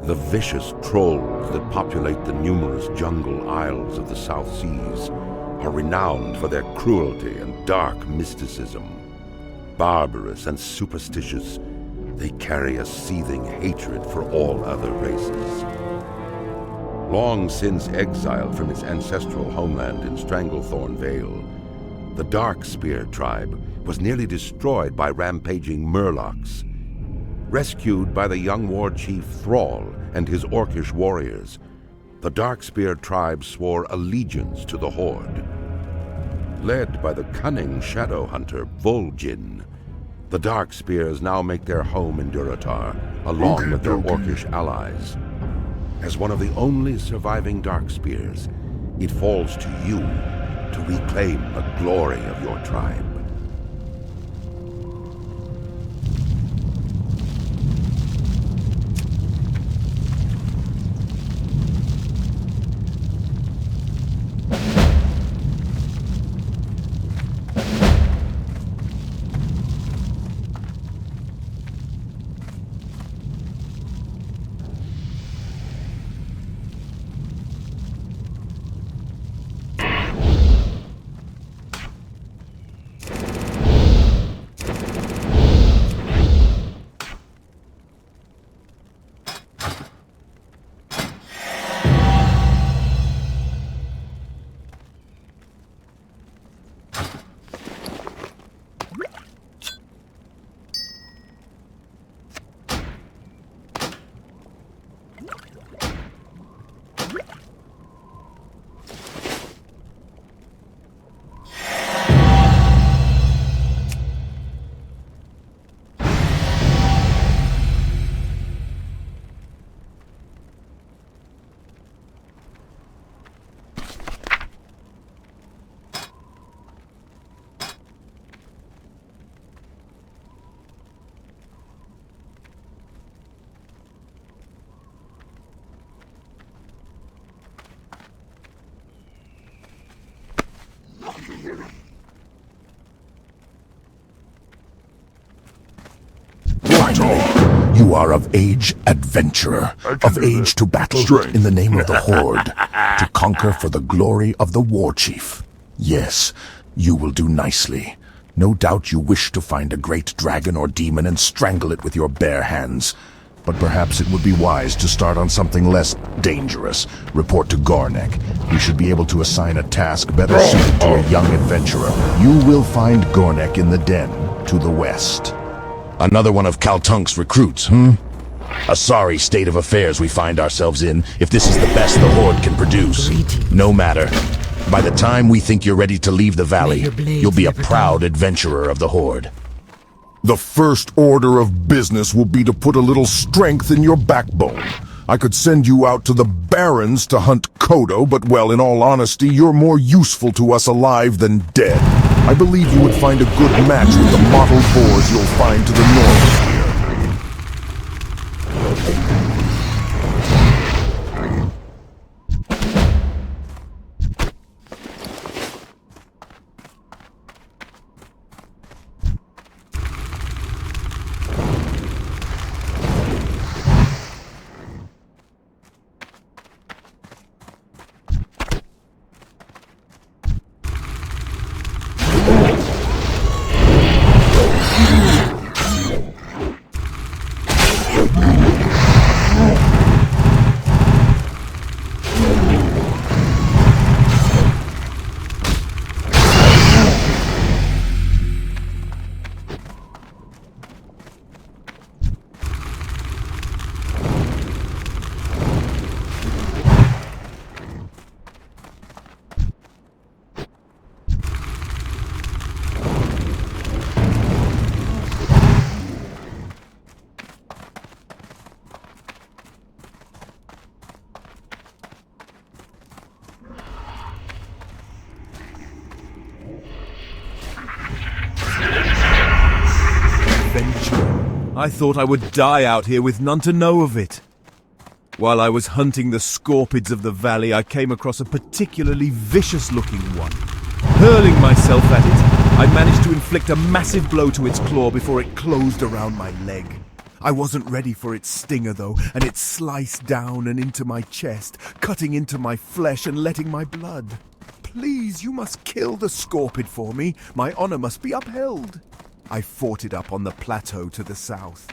The vicious trolls that populate the numerous jungle isles of the South Seas are renowned for their cruelty and dark mysticism. Barbarous and superstitious, they carry a seething hatred for all other races. Long since exiled from its ancestral homeland in Stranglethorn Vale, the Darkspear tribe was nearly destroyed by rampaging murlocs. Rescued by the young war chief Thrall and his orcish warriors, the Darkspear tribe swore allegiance to the Horde. Led by the cunning shadow hunter Vol'jin, the Darkspears now make their home in Durotar, along with their orcish allies. As one of the only surviving Darkspears, it falls to you to reclaim the glory of your tribe. You are of age, adventurer, of age to battle in the name of the Horde, to conquer for the glory of the War Chief. Yes, you will do nicely. No doubt you wish to find a great dragon or demon and strangle it with your bare hands. But perhaps it would be wise to start on something less dangerous. Report to Gornek. We should be able to assign a task better suited to a young adventurer. You will find Gornek in the den to the west. Another one of Kaltunk's recruits, A sorry state of affairs we find ourselves in, if this is the best the Horde can produce. No matter. By the time we think you're ready to leave the valley, you'll be a proud adventurer of the Horde. The first order of business will be to put a little strength in your backbone. I could send you out to the Barrens to hunt Kodo, but well, in all honesty, you're more useful to us alive than dead. I believe you would find a good match with the mottled boars you'll find to the north here. I thought I would die out here with none to know of it. While I was hunting the scorpids of the valley, I came across a particularly vicious-looking one. Hurling myself at it, I managed to inflict a massive blow to its claw before it closed around my leg. I wasn't ready for its stinger, though, and it sliced down and into my chest, cutting into my flesh and letting my blood. Please, you must kill the Scorpid for me. My honor must be upheld. I fought it up on the plateau to the south.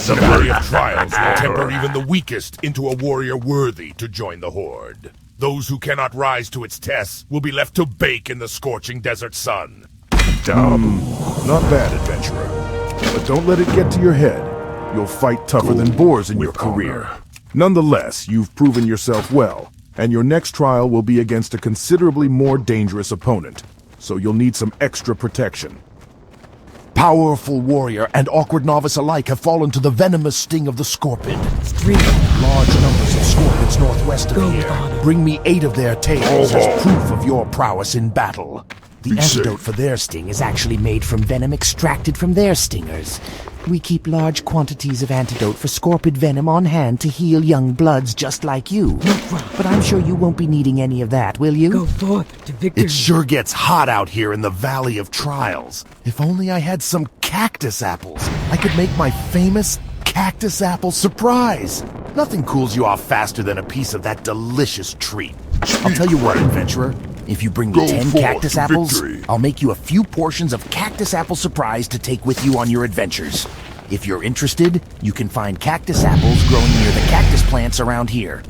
The Valley of Trials will temper even the weakest into a warrior worthy to join the Horde. Those who cannot rise to its tests will be left to bake in the scorching desert sun. Not bad, adventurer. But don't let it get to your head. You'll fight tougher than boars in your career. Nonetheless, you've proven yourself well, and your next trial will be against a considerably more dangerous opponent, so you'll need some extra protection. Powerful warrior and awkward novice alike have fallen to the venomous sting of the Scorpid. Large numbers of Scorpids northwest of here. Bring me 8 of their tails as proof of your prowess in battle. The antidote for their sting is actually made from venom extracted from their stingers. We keep large quantities of antidote for Scorpid venom on hand to heal young bloods just like you. But I'm sure you won't be needing any of that, will you? Go forth to victory. It sure gets hot out here in the Valley of Trials. If only I had some cactus apples, I could make my famous cactus apple surprise. Nothing cools you off faster than a piece of that delicious treat. I'll tell you what, adventurer. If you bring me 10 cactus apples, I'll make you a few portions of cactus apple surprise to take with you on your adventures. If you're interested, you can find cactus apples growing near the cactus plants around here.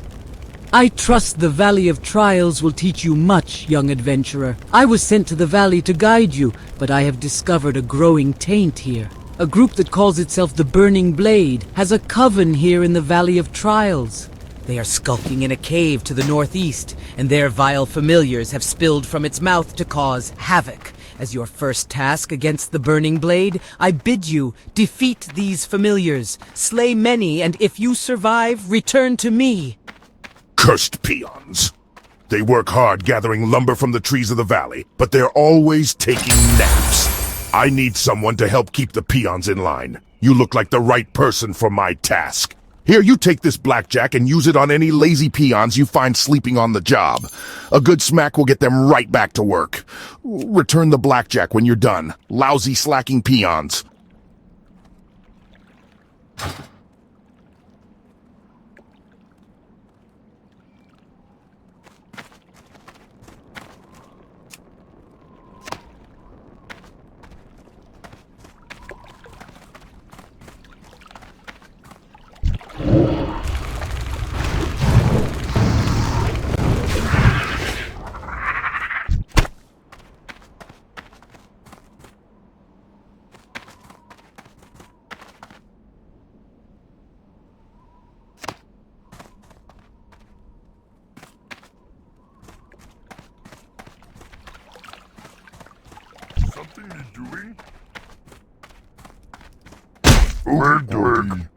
I trust the Valley of Trials will teach you much, young adventurer. I was sent to the valley to guide you, but I have discovered a growing taint here. A group that calls itself the Burning Blade has a coven here in the Valley of Trials. They are skulking in a cave to the northeast, and their vile familiars have spilled from its mouth to cause havoc. As your first task against the Burning Blade, I bid you defeat these familiars, slay many, and if you survive, return to me. Cursed peons. They work hard gathering lumber from the trees of the valley, but they're always taking naps. I need someone to help keep the peons in line. You look like the right person for my task. Here, you take this blackjack and use it on any lazy peons you find sleeping on the job. A good smack will get them right back to work. Return the blackjack when you're done. Lousy slacking peons. Something you're doing? We're doing.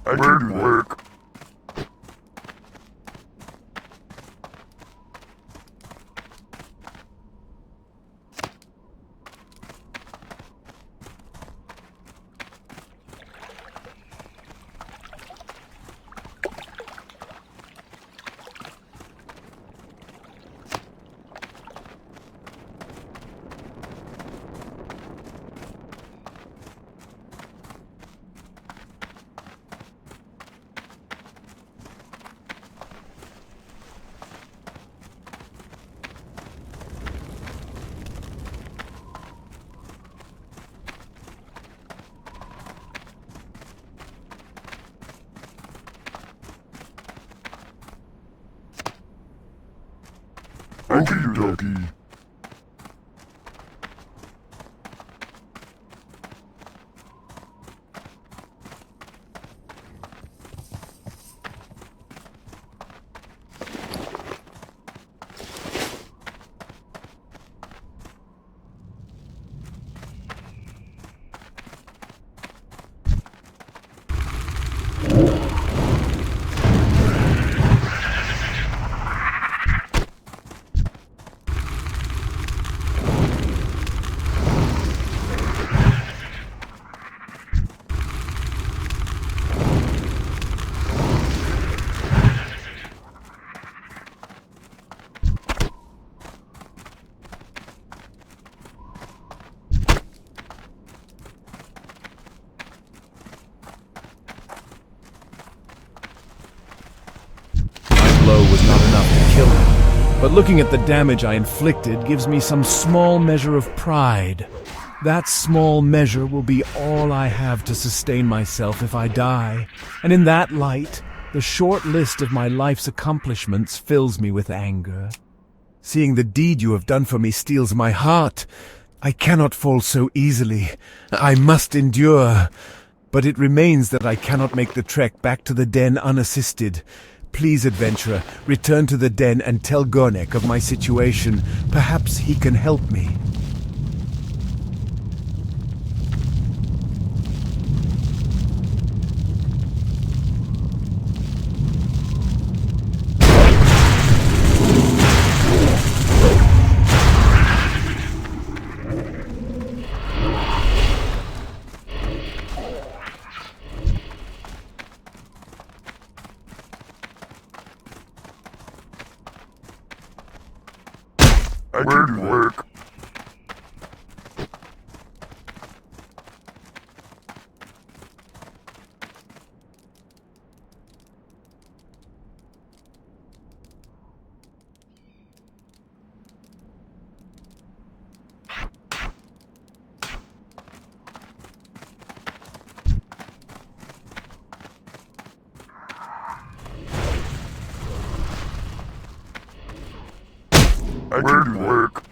Where do work? Okie dokie. Blow was not enough to kill him, but looking at the damage I inflicted gives me some small measure of pride. That small measure will be all I have to sustain myself if I die, and in that light, the short list of my life's accomplishments fills me with anger. Seeing the deed you have done for me steals my heart. I cannot fall so easily. I must endure. But it remains that I cannot make the trek back to the den unassisted. Please, adventurer, return to the den and tell Gornek of my situation. Perhaps he can help me. Where do work? Where do work?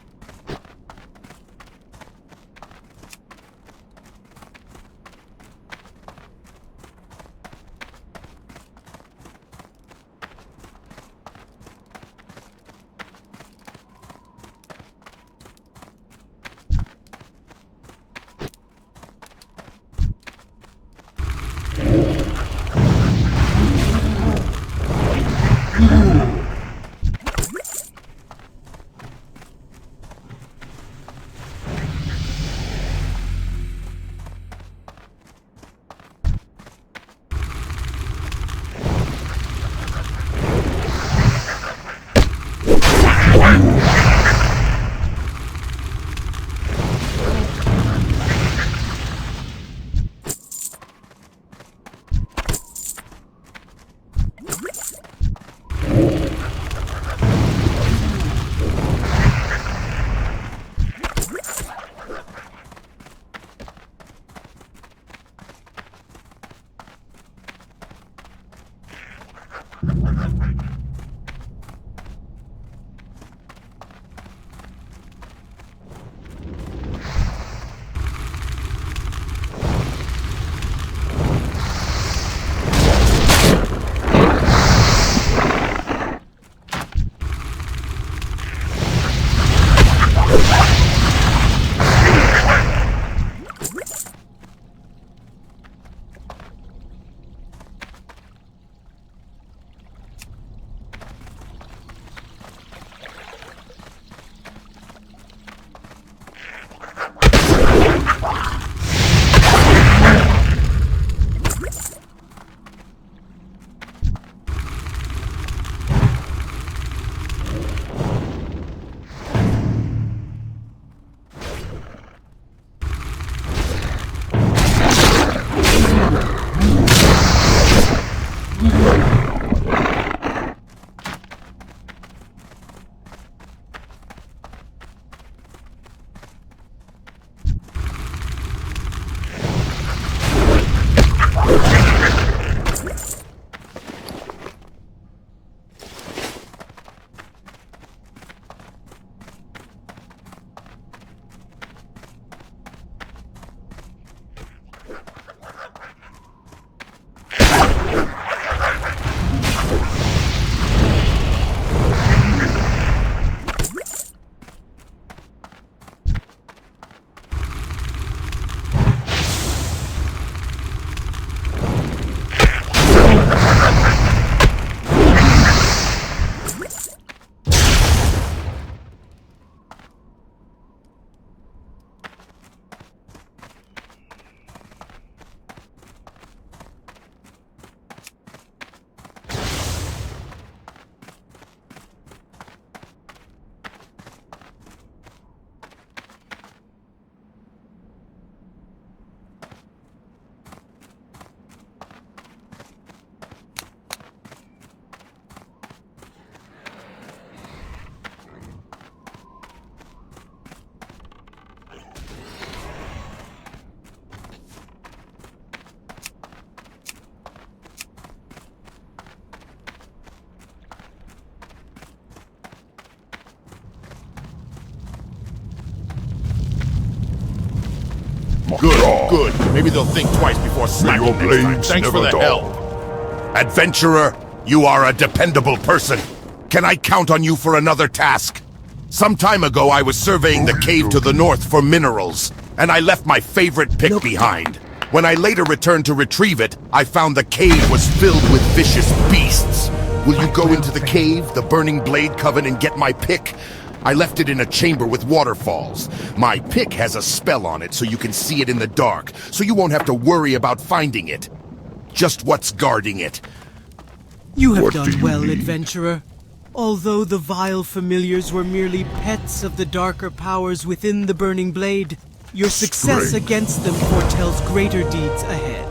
Good. Maybe they'll think twice before slacking next time. Thanks for the help. Adventurer, you are a dependable person. Can I count on you for another task? Some time ago, I was surveying the cave to the north for minerals, and I left my favorite pick behind. When I later returned to retrieve it, I found the cave was filled with vicious beasts. Will you go into the cave, the Burning Blade Coven, and get my pick? I left it in a chamber with waterfalls. My pick has a spell on it so you can see it in the dark, so you won't have to worry about finding it. Just what's guarding it. You have done well, adventurer. Although the vile familiars were merely pets of the darker powers within the Burning Blade, your success against them foretells greater deeds ahead.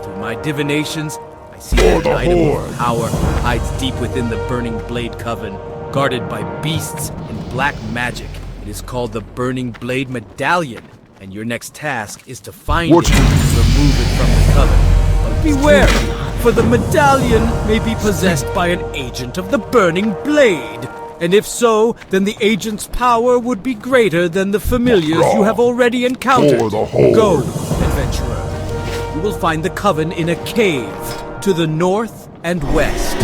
Through my divinations, I see that an item of power hides deep within the Burning Blade Coven, guarded by beasts and black magic. It is called the Burning Blade Medallion, and your next task is to find it and remove it from the coven. But beware, for the medallion may be possessed by an agent of the Burning Blade. And if so, then the agent's power would be greater than the familiars you have already encountered. Go, adventurer. You will find the coven in a cave to the north and west.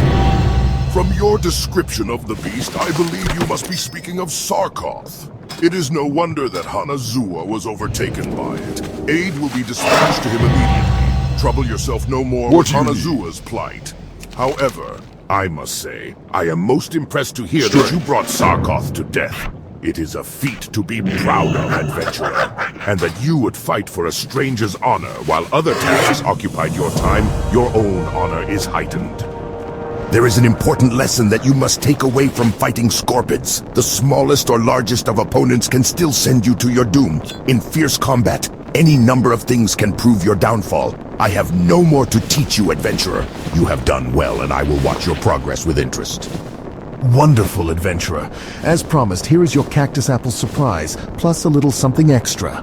From your description of the beast, I believe you must be speaking of Sarkoth. It is no wonder that Hanazuwa was overtaken by it. Aid will be dispatched to him immediately. Trouble yourself no more with Hanazuwa's plight. However, I must say, I am most impressed to hear that you brought Sarkoth to death. It is a feat to be proud of, adventurer. And that you would fight for a stranger's honor while other tasks occupied your time, your own honor is heightened. There is an important lesson that you must take away from fighting Scorpids. The smallest or largest of opponents can still send you to your doom. In fierce combat, any number of things can prove your downfall. I have no more to teach you, adventurer. You have done well, and I will watch your progress with interest. Wonderful, adventurer. As promised, here is your cactus apple surprise, plus a little something extra.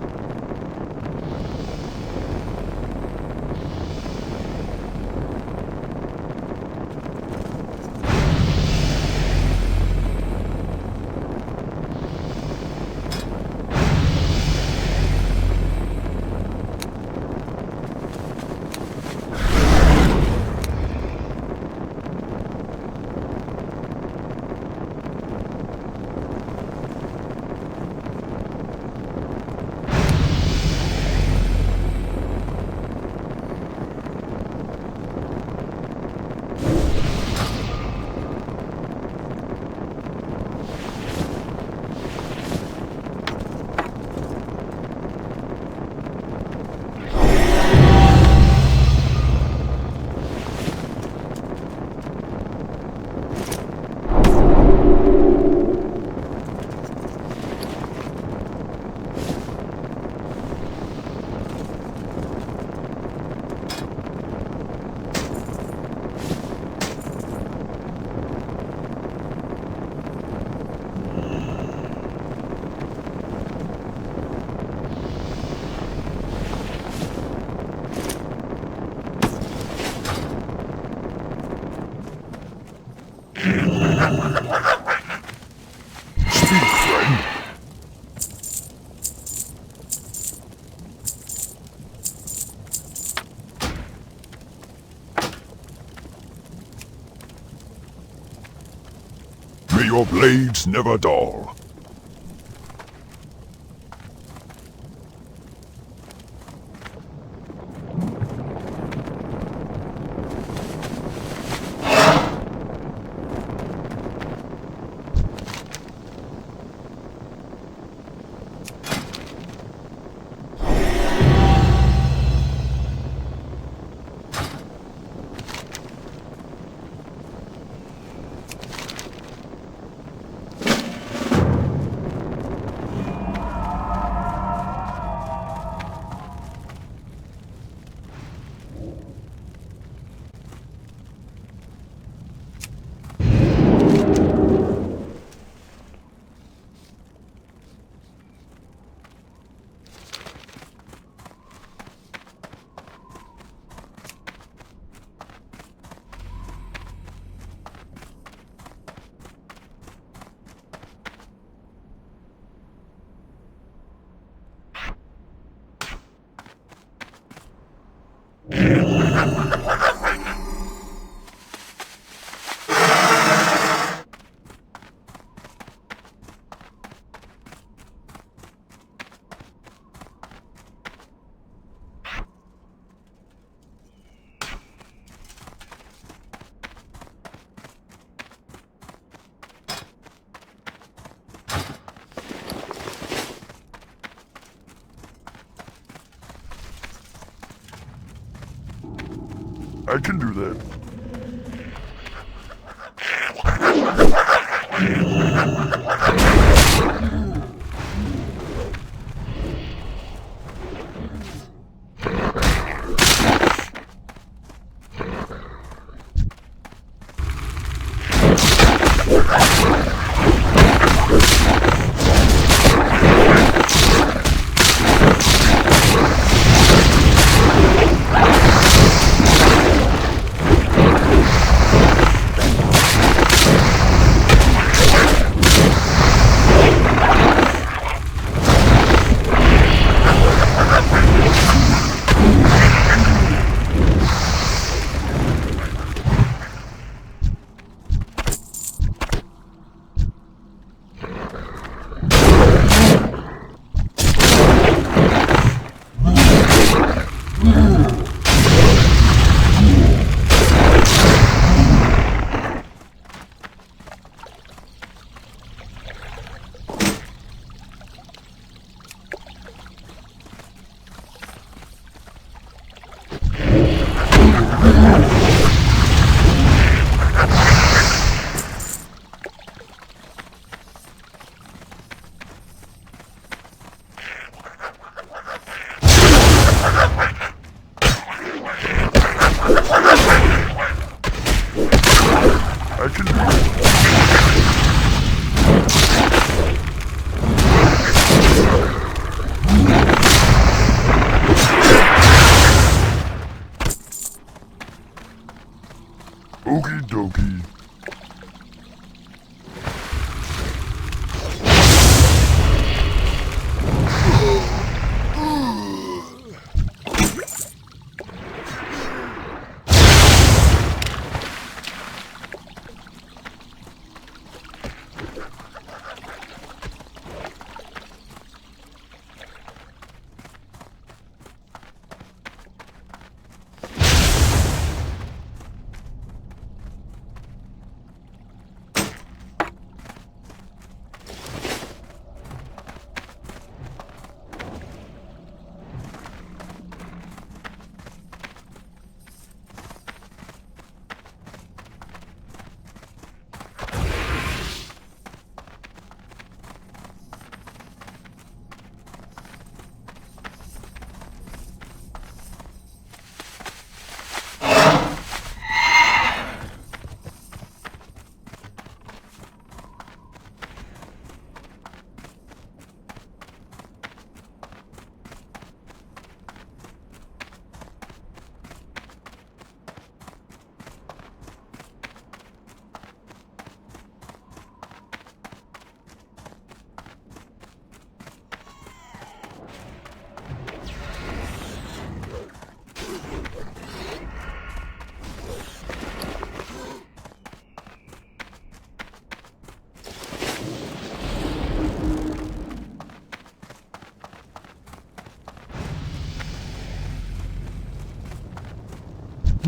your blades never dull. I can do that.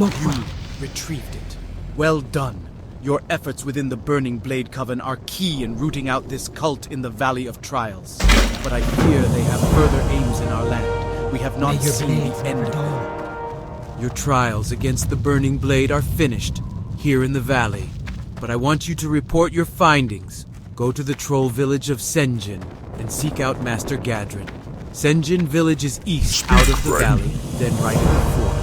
You retrieved it. Well done. Your efforts within the Burning Blade Coven are key in rooting out this cult in the Valley of Trials. But I fear they have further aims in our land. We have not seen the end of them. Your trials against the Burning Blade are finished, here in the valley. But I want you to report your findings. Go to the troll village of Ascension and seek out Master Gadrin. Ascension village is east out of the valley, then right at the fork.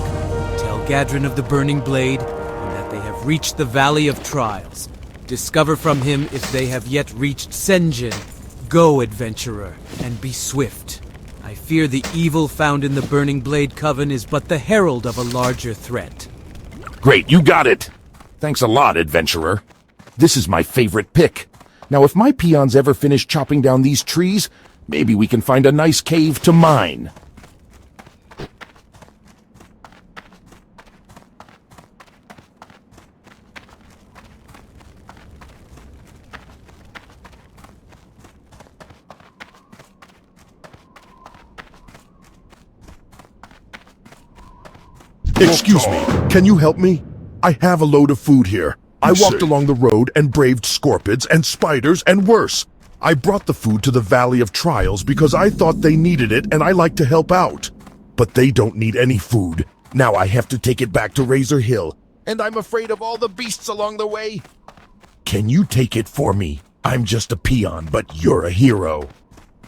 Tell Gadrin of the Burning Blade and that they have reached the Valley of Trials. Discover from him if they have yet reached Ascension. Go, adventurer, and be swift. I fear the evil found in the Burning Blade Coven is but the herald of a larger threat. Great, you got it. Thanks a lot, adventurer. This is my favorite pick. Now, if my peons ever finish chopping down these trees, maybe we can find a nice cave to mine. Excuse me, can you help me? I have a load of food here. I walked along the road and braved scorpids and spiders and worse. I brought the food to the Valley of Trials because I thought they needed it and I like to help out. But they don't need any food. Now I have to take it back to Razor Hill, and I'm afraid of all the beasts along the way. Can you take it for me? I'm just a peon, but you're a hero.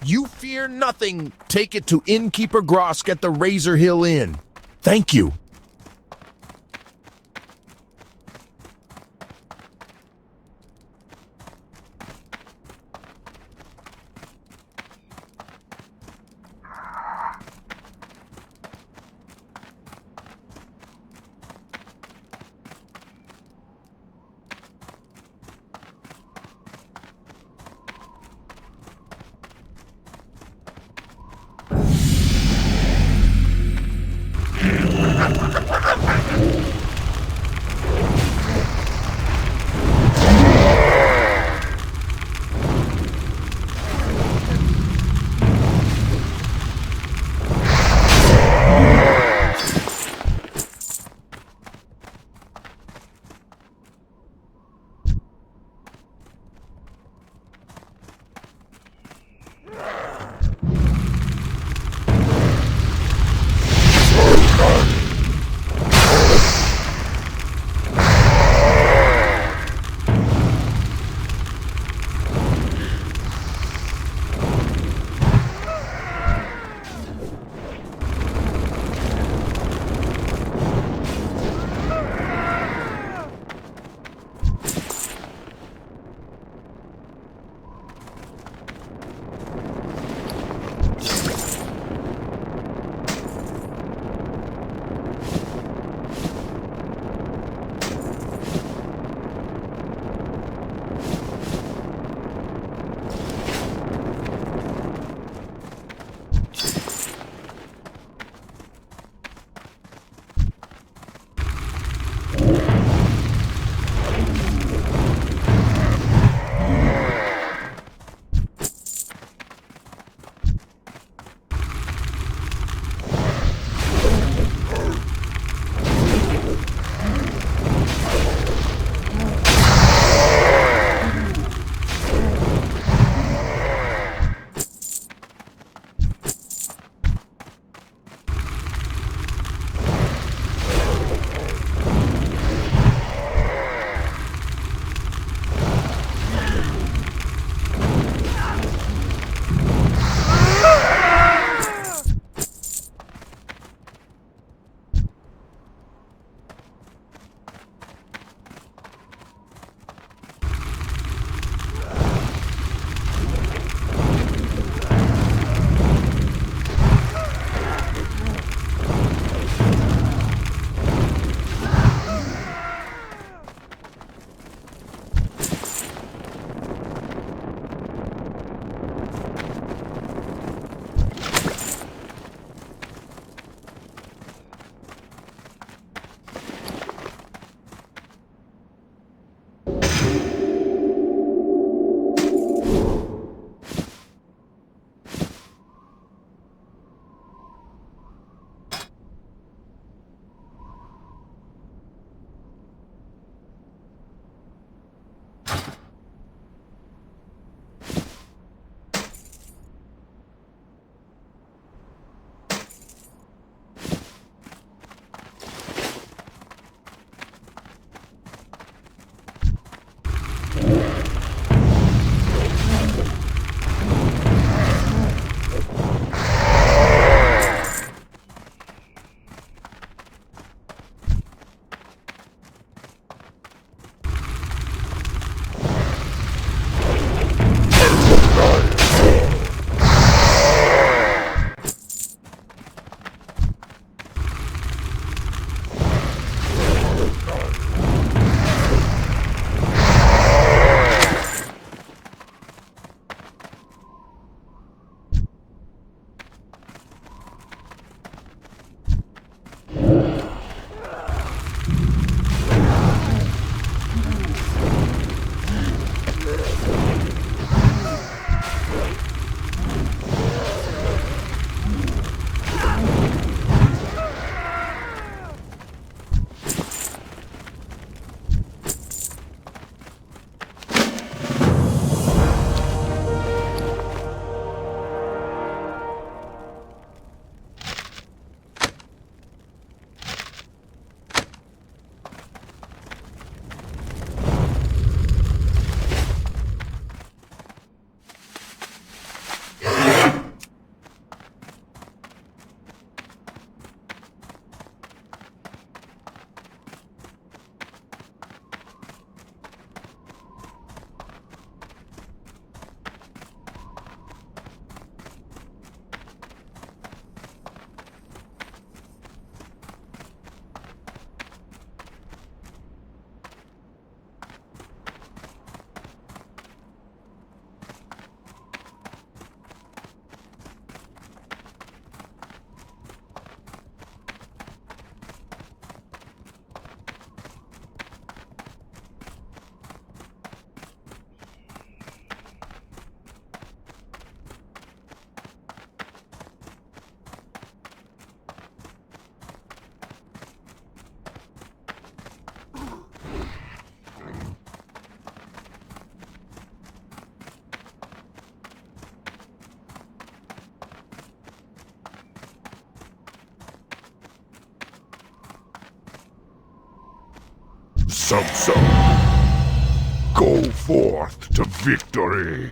You fear nothing. Take it to Innkeeper Grosk at the Razor Hill Inn. Thank you. So. Go forth to victory.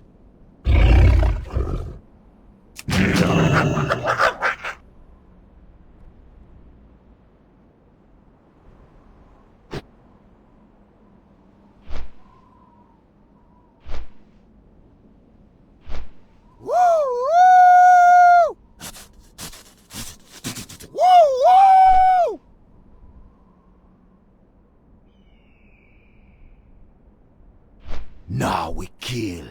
Now we kill.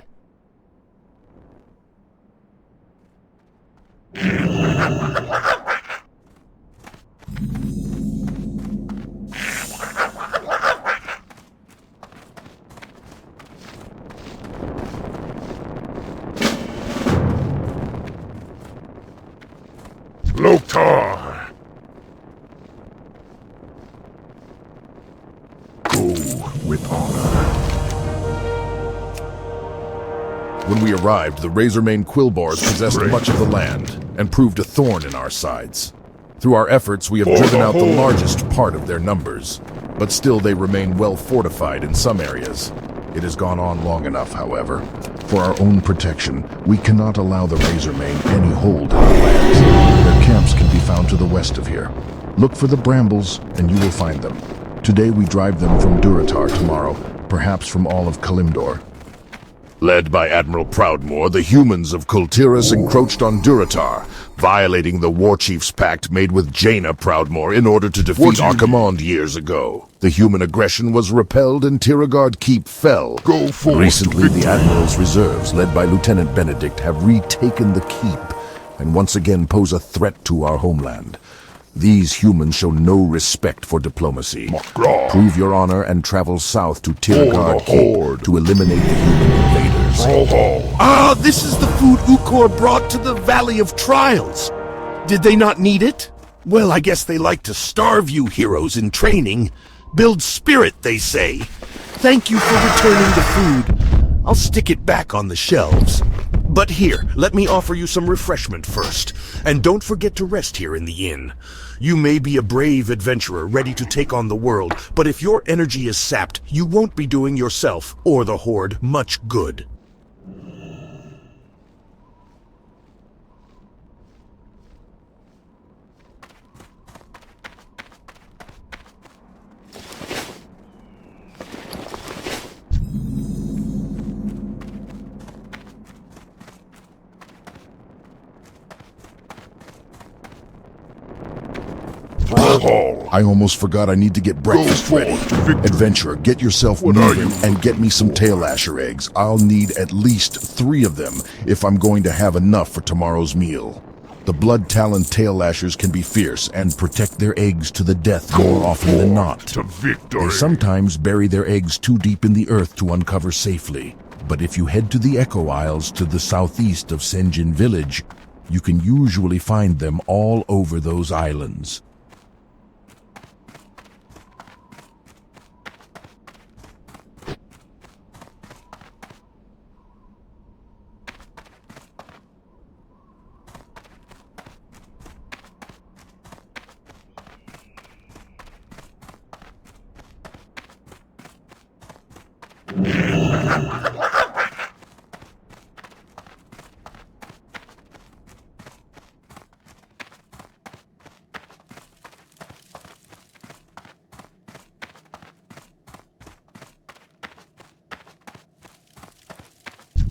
Loktar! Go with honor. When we arrived, the Razormane Quillbars possessed much of the land and proved a thorn in our sides. Through our efforts, we have driven out the largest part of their numbers, but still they remain well fortified in some areas. It has gone on long enough, however. For our own protection, we cannot allow the Razormane any hold in our lands. Their camps can be found to the west of here. Look for the brambles, and you will find them. Today we drive them from Durotar tomorrow, perhaps from all of Kalimdor. Led by Admiral Proudmoore, the humans of Kultiras encroached on Durotar, violating the Warchief's pact made with Jaina Proudmoore in order to defeat our command years ago. The human aggression was repelled and Tiragard Keep fell. Recently, the Admiral's reserves, led by Lieutenant Benedict, have retaken the Keep and once again pose a threat to our homeland. These humans show no respect for diplomacy. Prove your honor and travel south to Tiragard Keep to eliminate the human invaders. Ah, this is the food Ukor brought to the Valley of Trials. Did they not need it? Well, I guess they like to starve you heroes in training. Build spirit, they say. Thank you for returning the food. I'll stick it back on the shelves. But here, let me offer you some refreshment first. And don't forget to rest here in the inn. You may be a brave adventurer ready to take on the world, but if your energy is sapped, you won't be doing yourself or the Horde much good. I almost forgot I need to get breakfast ready. Adventurer, get yourself moving and get me some tail asher eggs. I'll need at least 3 of them if I'm going to have enough for tomorrow's meal. The blood-taloned tail lashers can be fierce and protect their eggs to the death more often than not. They sometimes bury their eggs too deep in the earth to uncover safely. But if you head to the Echo Isles to the southeast of Senjin Village, you can usually find them all over those islands.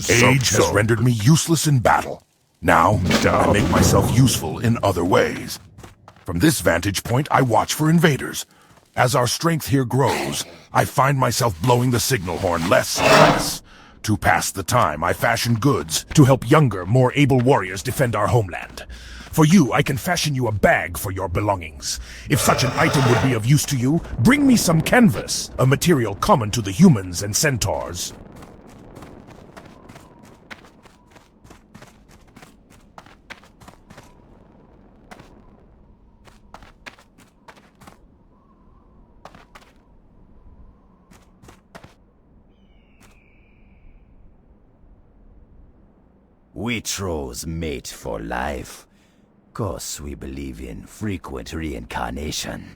Age has rendered me useless in battle. Now, I make myself useful in other ways. From this vantage point, I watch for invaders. As our strength here grows, I find myself blowing the signal horn less and less. To pass the time, I fashion goods to help younger, more able warriors defend our homeland. For you, I can fashion you a bag for your belongings. If such an item would be of use to you, bring me some canvas, a material common to the humans and centaurs. We trolls mate for life, 'cause we believe in frequent reincarnation.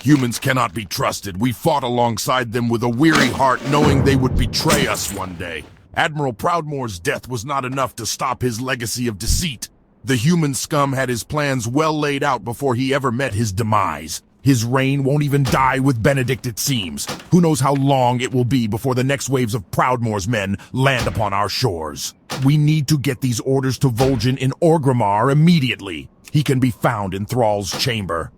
Humans cannot be trusted. We fought alongside them with a weary heart, knowing they would betray us one day. Admiral Proudmoore's death was not enough to stop his legacy of deceit. The human scum had his plans well laid out before he ever met his demise. His reign won't even die with Benedict, it seems. Who knows how long it will be before the next waves of Proudmoore's men land upon our shores. We need to get these orders to Vol'jin in Orgrimmar immediately. He can be found in Thrall's chamber.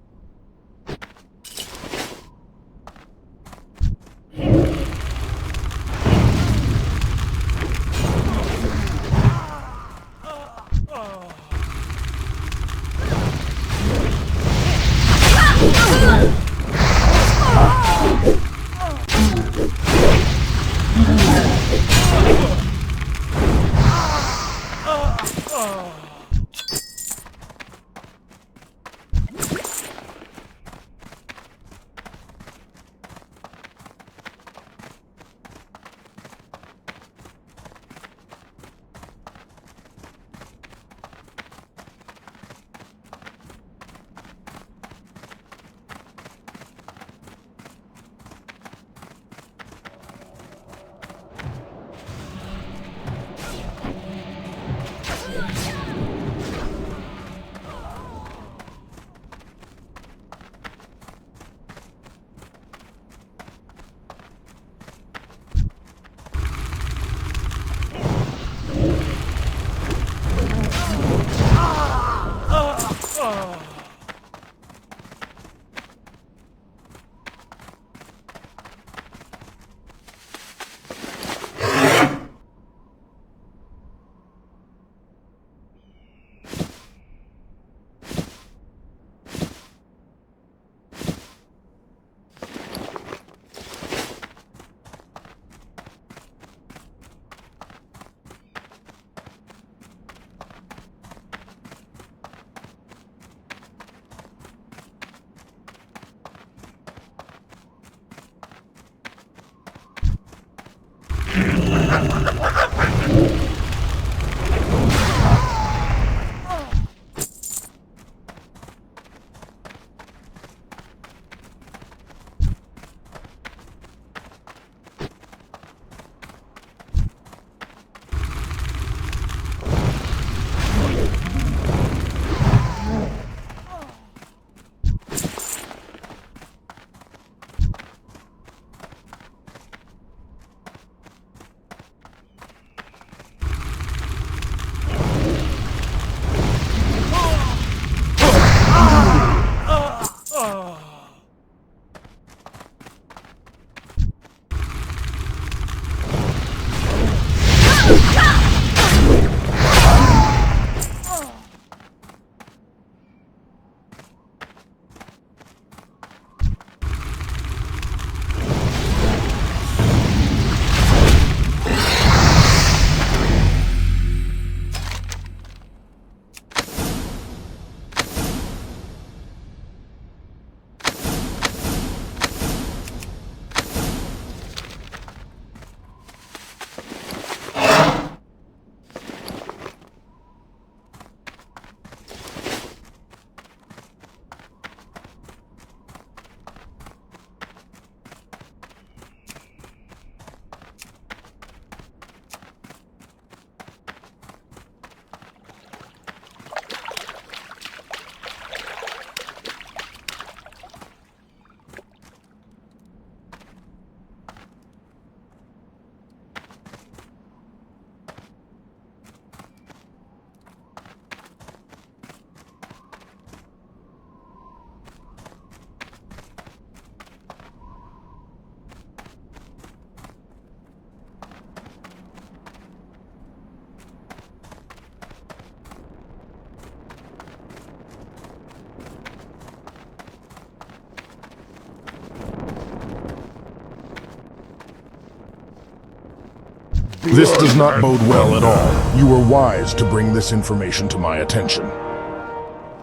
This does not bode well at all. You were wise to bring this information to my attention.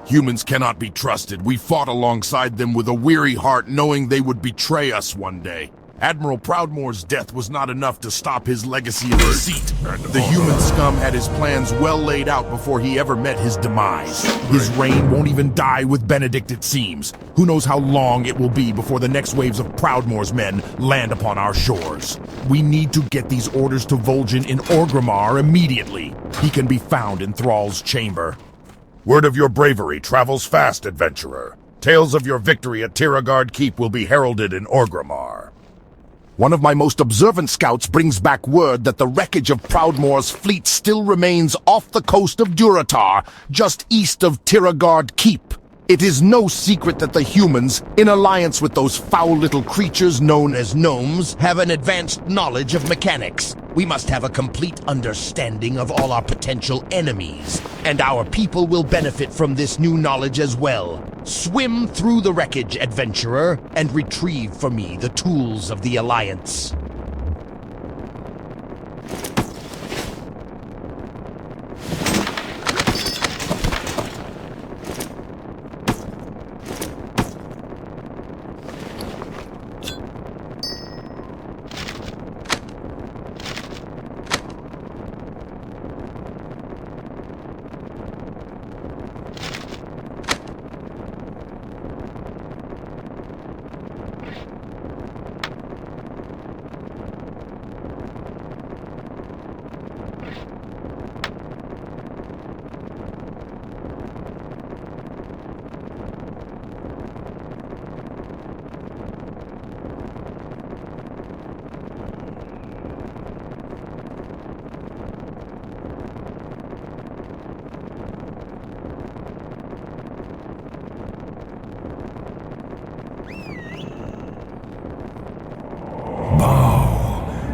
Humans cannot be trusted. We fought alongside them with a weary heart, knowing they would betray us one day. Admiral Proudmoore's death was not enough to stop his legacy of deceit. The human scum had his plans well laid out before he ever met his demise. His reign won't even die with Benedict, it seems. Who knows how long it will be before the next waves of Proudmoore's men land upon our shores. We need to get these orders to Vol'jin in Orgrimmar immediately. He can be found in Thrall's chamber. Word of your bravery travels fast, adventurer. Tales of your victory at Tiragard Keep will be heralded in Orgrimmar. One of my most observant scouts brings back word that the wreckage of Proudmoore's fleet still remains off the coast of Durotar, just east of Tiragard Keep. It is no secret that the humans, in alliance with those foul little creatures known as gnomes, have an advanced knowledge of mechanics. We must have a complete understanding of all our potential enemies, and our people will benefit from this new knowledge as well. Swim through the wreckage, adventurer, and retrieve for me the tools of the Alliance.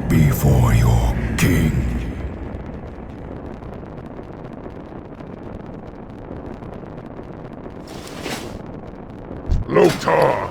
Before your king. Lothar!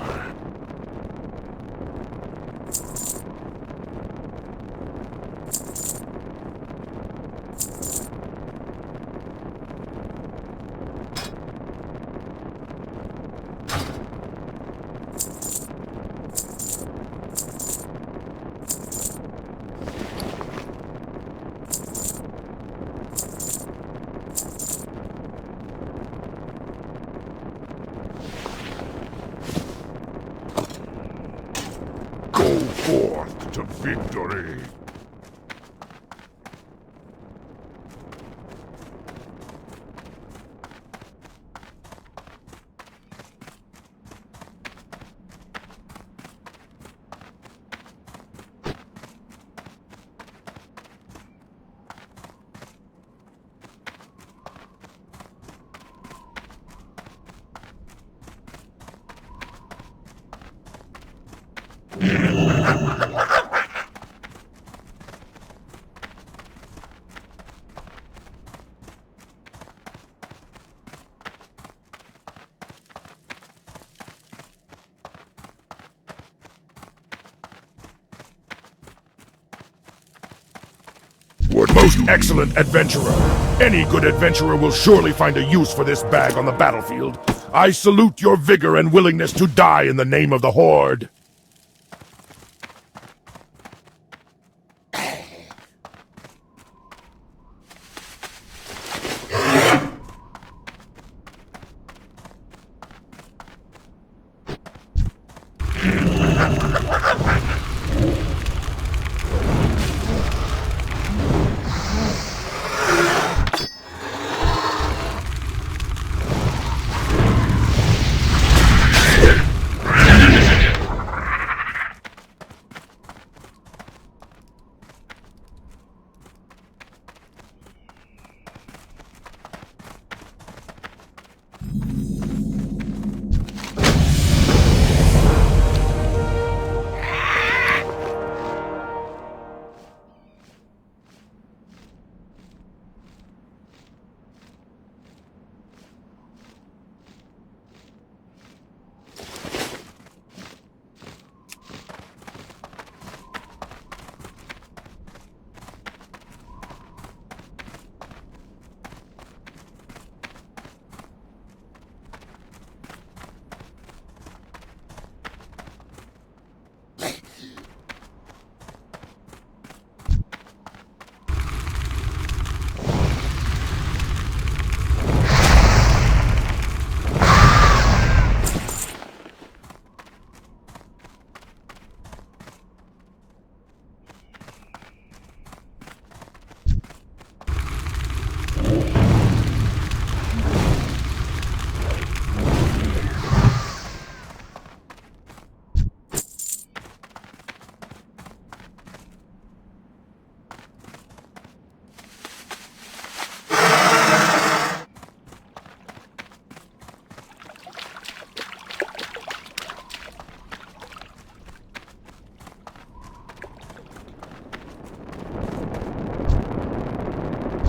Go forth to victory. Most excellent adventurer. Any good adventurer will surely find a use for this bag on the battlefield. I salute your vigor and willingness to die in the name of the Horde.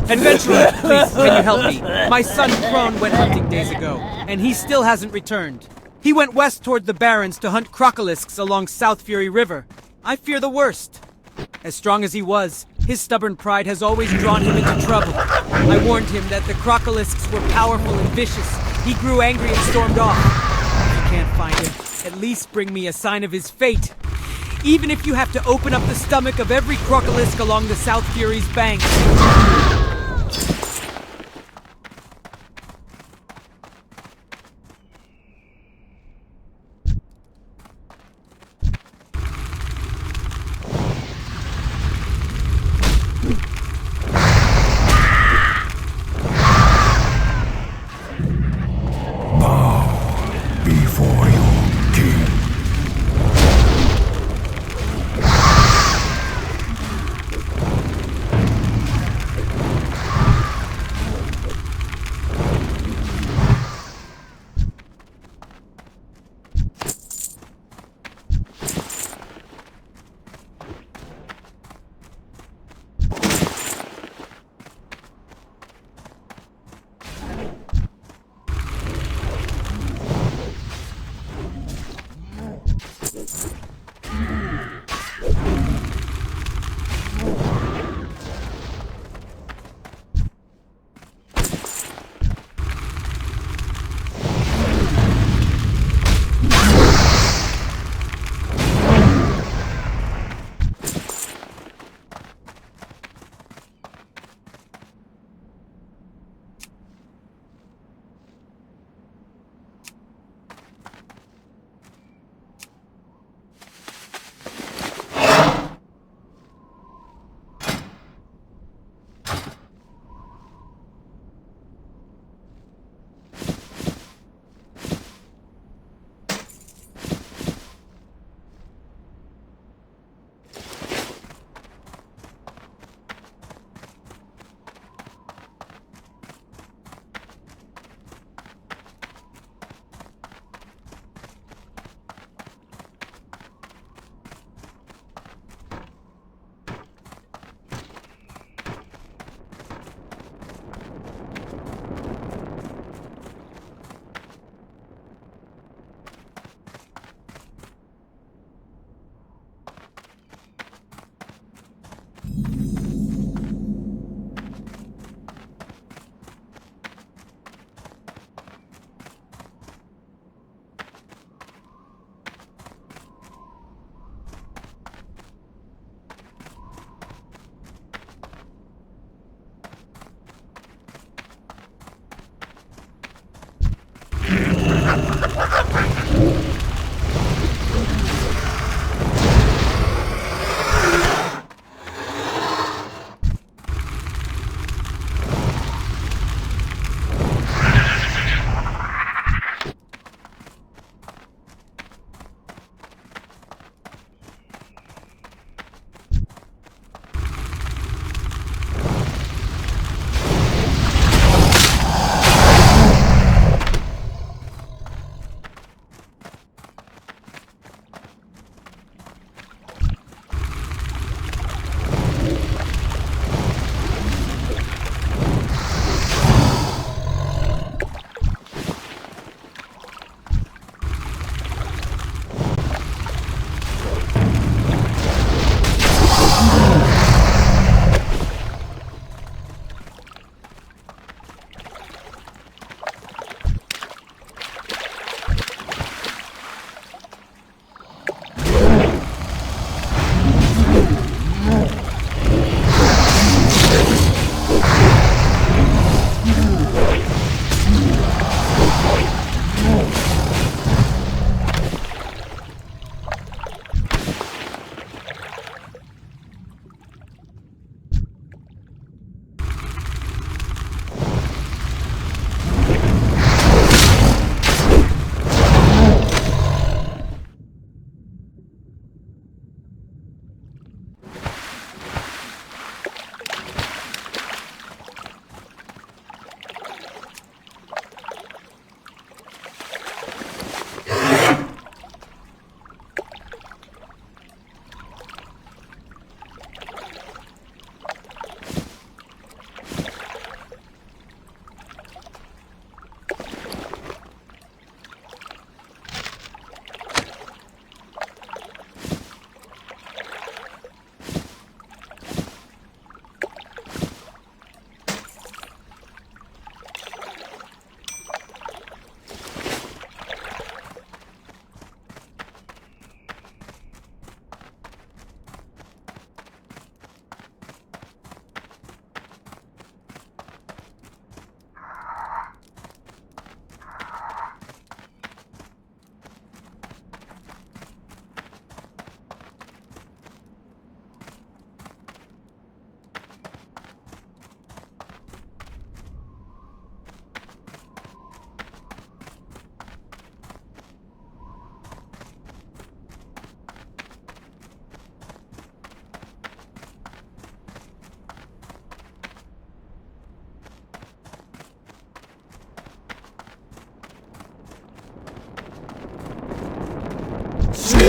Adventurer, please, can you help me? My son Crone went hunting days ago, and he still hasn't returned. He went west toward the Barrens to hunt crocolisks along South Fury River. I fear the worst. As strong as he was, his stubborn pride has always drawn him into trouble. I warned him that the crocolisks were powerful and vicious. He grew angry and stormed off. If you can't find him, at least bring me a sign of his fate. Even if you have to open up the stomach of every crocolisk along the South Fury's banks. Before your king.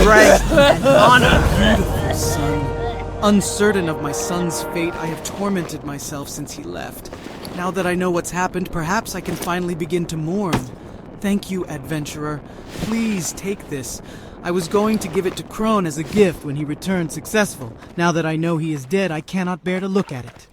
strength and honor. Beautiful son. Uncertain of my son's fate, I have tormented myself since he left. Now that I know what's happened, perhaps I can finally begin to mourn. Thank you, adventurer. Please take this. I was going to give it to Crone as a gift when he returned successful. Now that I know he is dead, I cannot bear to look at it.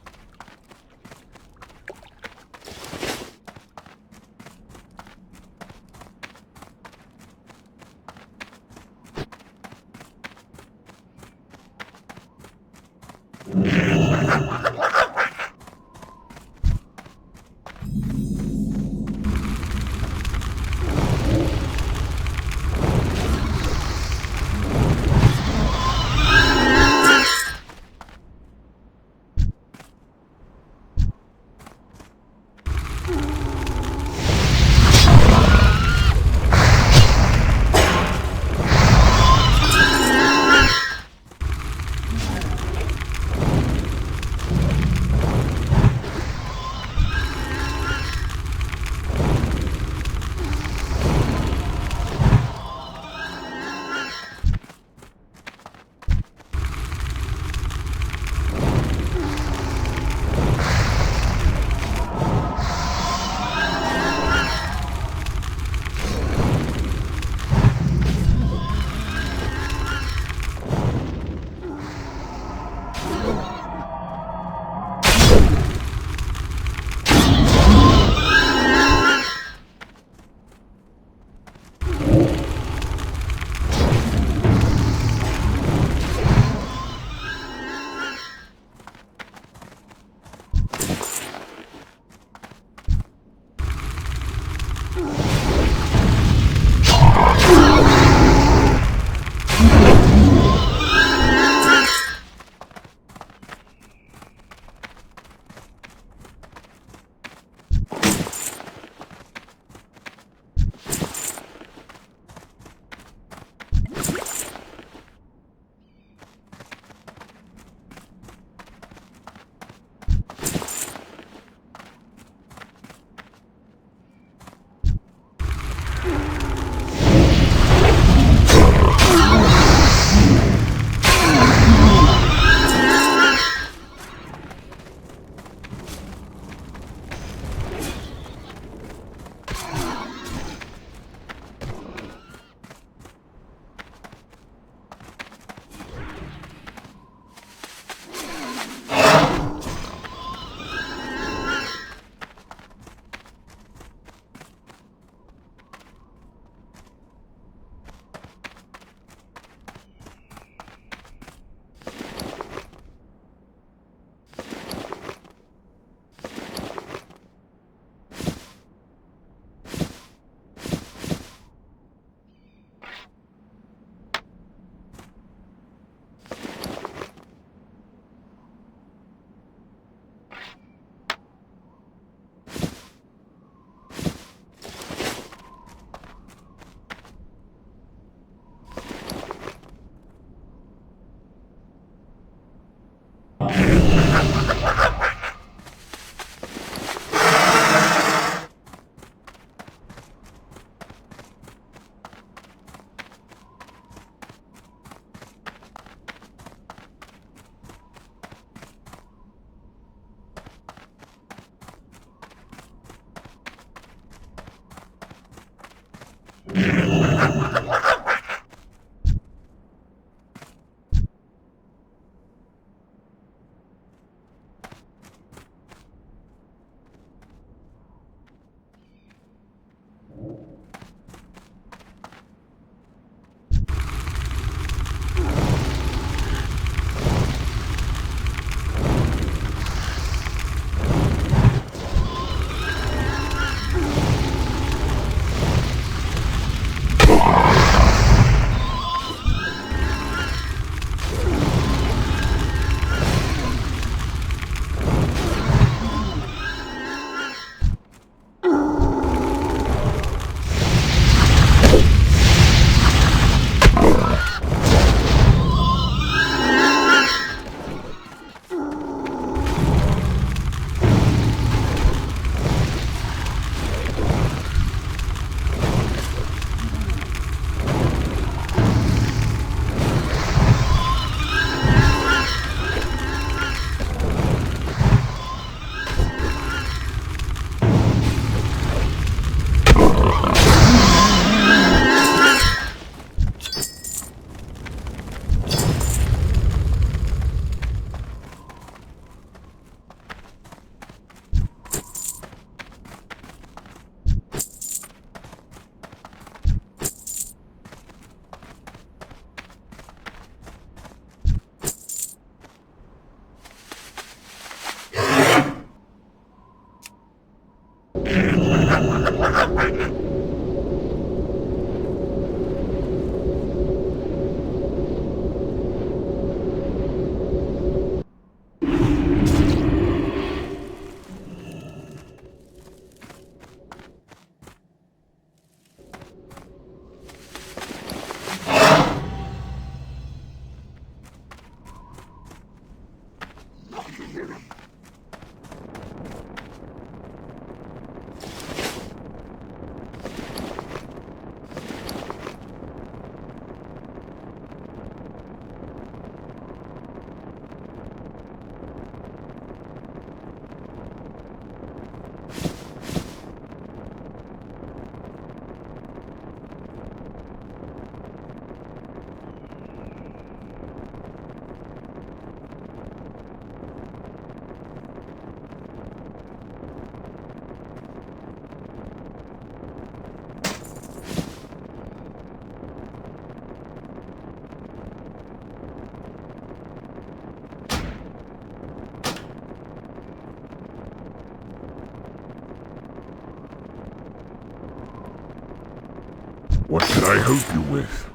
What can I help you with?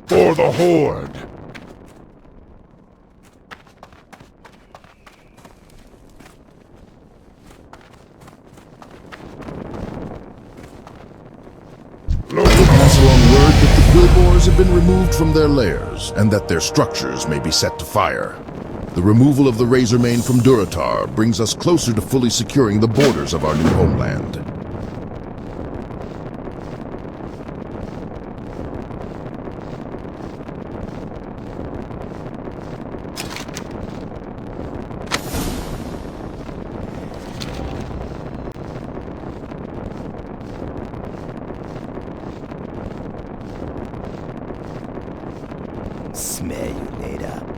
For the Horde! Pass along word that the Gilboars have been removed from their lairs, and that their structures may be set to fire. The removal of the Razormane from Durotar brings us closer to fully securing the borders of our new homeland. Smell you later.